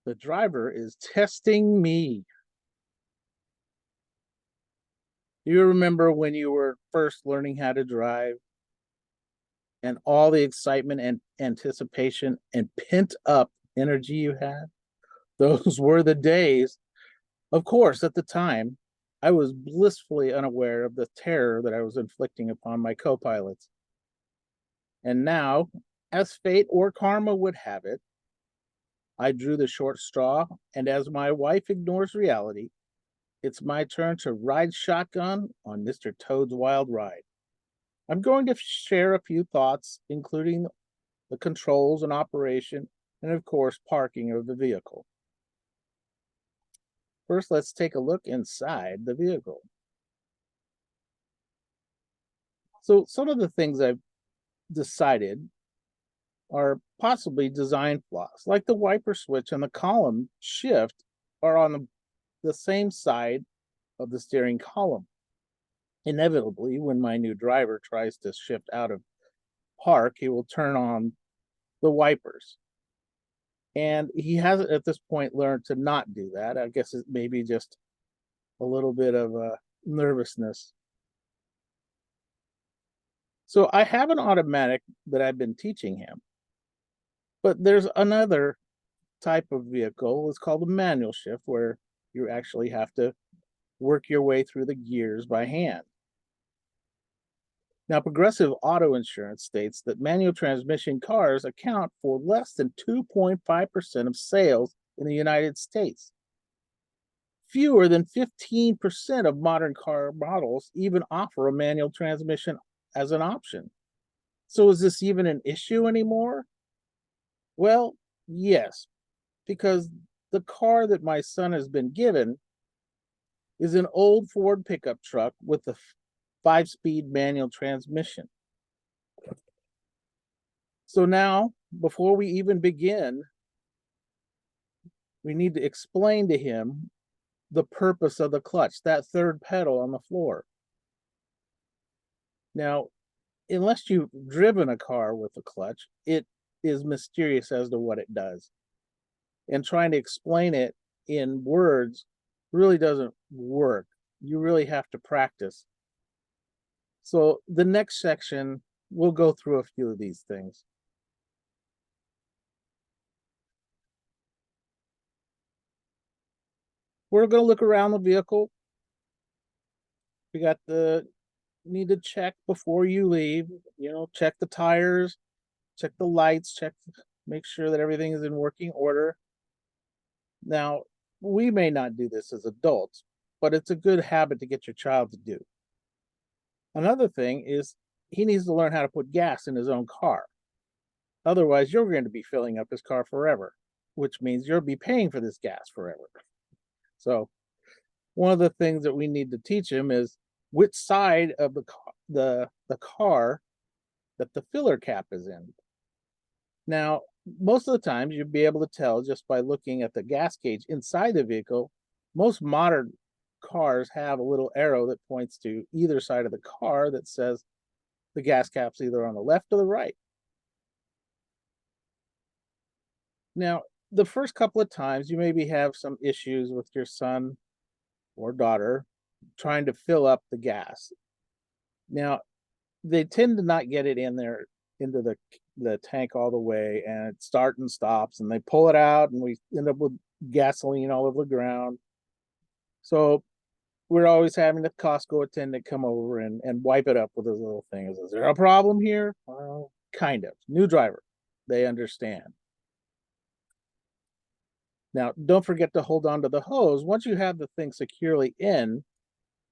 The driver is testing me. You remember when you were first learning how to drive and all the excitement and anticipation and pent up energy you had? Those were the days. Of course, at the time, I was blissfully unaware of the terror that I was inflicting upon my co pilots. And now, as fate or karma would have it, I drew the short straw, and as my wife ignores reality, it's my turn to ride shotgun on Mr. Toad's Wild Ride. I'm going to share a few thoughts, including the controls and operation, and of course, parking of the vehicle. First, let's take a look inside the vehicle. So, some of the things I've decided are possibly design flaws, like the wiper switch and the column shift are on the same side of the steering column. Inevitably, when my new driver tries to shift out of park, he will turn on the wipers. And he hasn't at this point learned to not do that. I guess it may be just a little bit of nervousness. So I have an automatic that I've been teaching him, but there's another type of vehicle. It's called a manual shift, where you actually have to work your way through the gears by hand. Now, Progressive Auto Insurance states that manual transmission cars account for less than 2.5% of sales in the United States. Fewer than 15% of modern car models even offer a manual transmission as an option. So, is this even an issue anymore? Well, yes, because the car that my son has been given is an old Ford pickup truck with a 5-speed manual transmission. So now, before we even begin, we need to explain to him the purpose of the clutch, that third pedal on the floor. Now, unless you've driven a car with a clutch, it is mysterious as to what it does. And trying to explain it in words really doesn't work. You really have to practice. So the next section, we'll go through a few of these things. We're going to look around the vehicle. We got the need to check before you leave, check the tires, check the lights, make sure that everything is in working order. Now, we may not do this as adults, but it's a good habit to get your child to do. Another thing is he needs to learn how to put gas in his own car. Otherwise, you're going to be filling up his car forever, which means you'll be paying for this gas forever. So, one of the things that we need to teach him is which side of the car that the filler cap is in. Now, most of the times you'll be able to tell just by looking at the gas gauge inside the vehicle. Most modern cars have a little arrow that points to either side of the car that says the gas cap's either on the left or the right. Now, the first couple of times you maybe have some issues with your son or daughter trying to fill up the gas. Now, they tend to not get it in there into the tank all the way, and it starts and stops, and they pull it out, and we end up with gasoline all over the ground. So we're always having the Costco attendant come over and wipe it up with his little thing. Is there a problem here? Well, kind of. New driver, they understand. Now, don't forget to hold on to the hose. Once you have the thing securely in,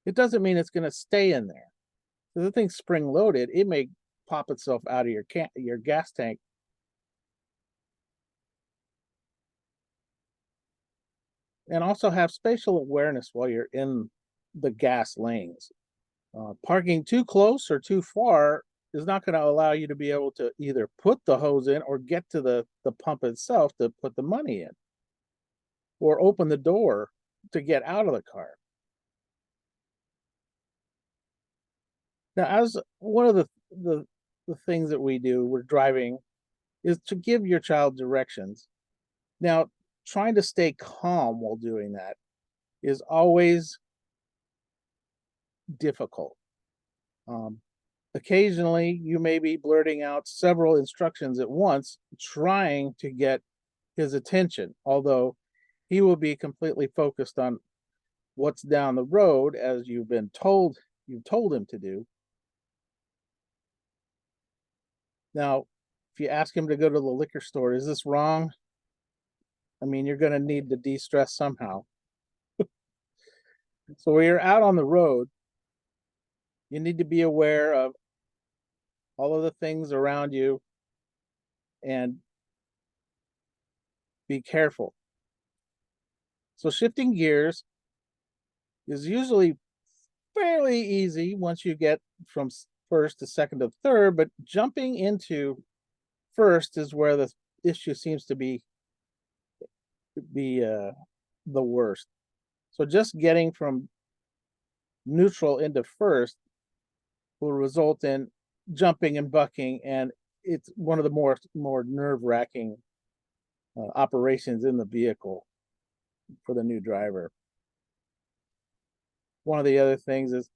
it doesn't mean it's going to stay in there. If the thing's spring loaded, it may pop itself out of your gas tank. And also have spatial awareness while you're in the gas lanes. Parking too close or too far is not going to allow you to be able to either put the hose in or get to the pump itself to put the money in, or open the door to get out of the car. Now, as one of the things that we do, we're driving, is to give your child directions. Now, trying to stay calm while doing that is always difficult. Um, Occasionally, you may be blurting out several instructions at once, trying to get his attention, although he will be completely focused on what's down the road as you've told him to do. Now, if you ask him to go to the liquor store, is this wrong? I mean, you're going to need to de-stress somehow. So when you're out on the road, you need to be aware of all of the things around you and be careful. So shifting gears is usually fairly easy once you get from first to second to third, but jumping into first is where the issue seems to be the worst. So just getting from neutral into first will result in jumping and bucking, and it's one of the more nerve-wracking operations in the vehicle for the new driver. One of the other things is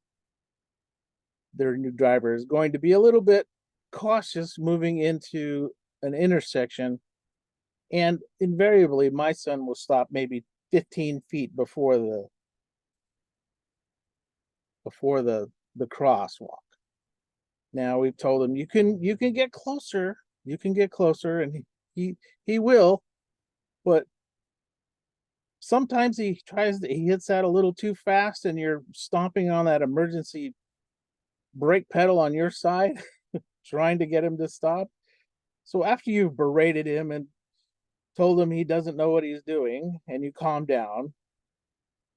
their new driver is going to be a little bit cautious moving into an intersection, and invariably my son will stop maybe 15 feet before the crosswalk. Now we've told him you can get closer, and he will, but sometimes he hits that a little too fast, and you're stomping on that emergency brake pedal on your side, trying to get him to stop. So after you've berated him and told him he doesn't know what he's doing, and you calm down,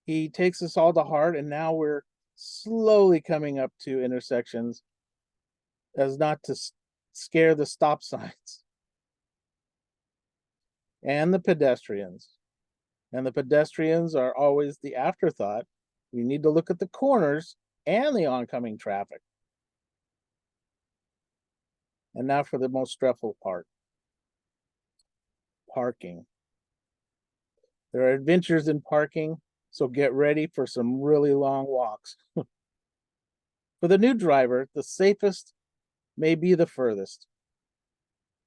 he takes us all to heart, and now we're slowly coming up to intersections as not to scare the stop signs and the pedestrians. And the pedestrians are always the afterthought. You need to look at the corners and the oncoming traffic. And now for the most stressful part, parking. There are adventures in parking, so get ready for some really long walks. For the new driver, the safest may be the furthest.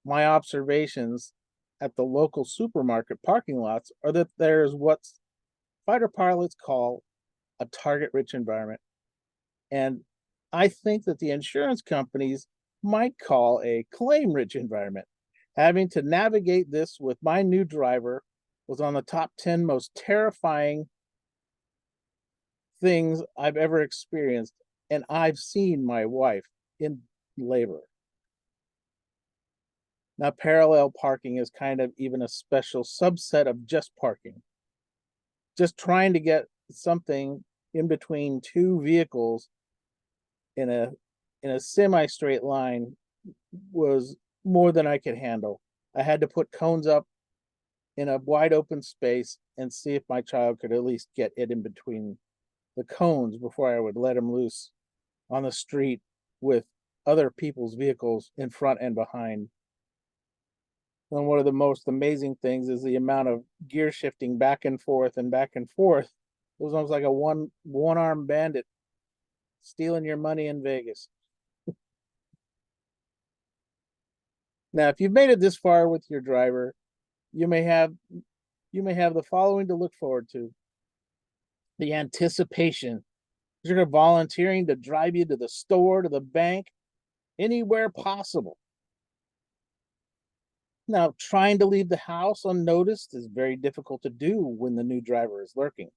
My observations at the local supermarket parking lots are that there's what fighter pilots call a target-rich environment. And I think that the insurance companies might call a claim-rich environment. Having to navigate this with my new driver was on the top 10 most terrifying things I've ever experienced, and I've seen my wife in labor. Now, parallel parking is kind of even a special subset of just parking. Just trying to get something in between two vehicles in a semi-straight line was more than I could handle. I had to put cones up in a wide open space and see if my child could at least get it in between the cones before I would let him loose on the street with other people's vehicles in front and behind. And one of the most amazing things is the amount of gear shifting back and forth and back and forth. It was almost like a one-armed bandit stealing your money in Vegas. Now, if you've made it this far with your driver, you may have the following to look forward to. The anticipation. You're volunteering to drive you to the store, to the bank, anywhere possible. Now, trying to leave the house unnoticed is very difficult to do when the new driver is lurking.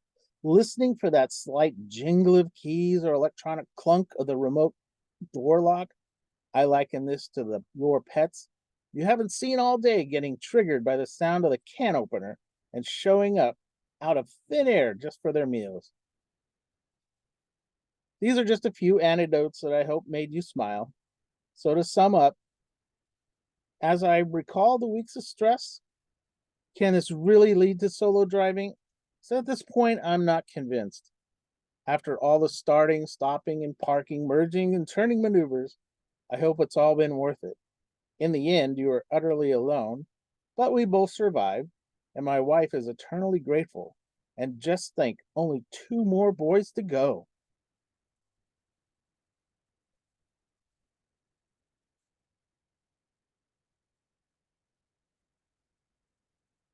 Listening for that slight jingle of keys or electronic clunk of the remote door lock. I liken this to your pets you haven't seen all day getting triggered by the sound of the can opener and showing up out of thin air just for their meals. These are just a few anecdotes that I hope made you smile. So to sum up, as I recall the weeks of stress, can this really lead to solo driving? So at this point, I'm not convinced. After all the starting, stopping, and parking, merging, and turning maneuvers, I hope it's all been worth it. In the end, you are utterly alone, but we both survived. and my wife is eternally grateful. And just think, only 2 more boys to go.